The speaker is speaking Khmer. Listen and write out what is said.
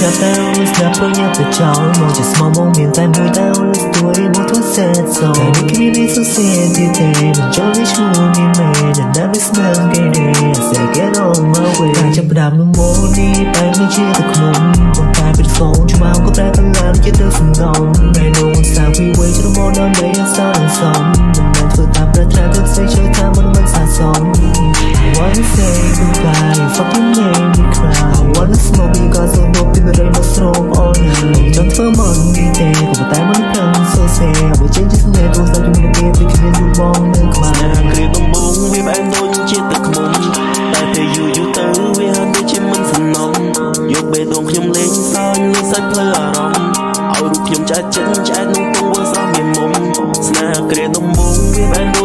snap down snap ព្រោះញ៉ាំទៅចោលមកជាស្មោះមកមានតែមួយតើ let's do it មកធ្វើសេតសតែនេះគ្មាននេះសុសៀទីទេមិនចូលនេះឈ្មោះនេះមែនតែមិនស្មើគេទេ say get on my way ចាប់ផ្ដើមនឹងម៉ូនេះបែបនេះជាទឹកខ្ញុំបងតែពេលស្គងឆ្មាំក៏ប្រែកន្លងជាទៅសំណងតែនោះសាវីវេជ្រមកដល់នៃអសរសំមិនមែនធ្វើតាមប្រត្រាទៅស្អីចូលតាមមិនសាសម I wanna say goodbye you fucking made me cry I wanna smoke you got so dope in the rain no strobe all night ចង់ធ្វើមកនេះទេក៏តែមិនព្រម so say I will change this night ព្រោះតែខ្ញុំមានពីគ្នាយូរបងនៅក្បែរគ្រាដំបងវាបែរដូចជាទឹកខ្មុំតែពេលយូរទៅវាដូចជាមិនសំណុំយកបេះដូងខ្ញុំលេងសើចលើសាច់ភ្លើអារម្មណ៍ឲ្យរូបខ្ញុំចាច់ចិត្តចាច់នឹងពងវើស្រស់មានមុំស្នេហ៍គ្រាដំបងវាបែរដូច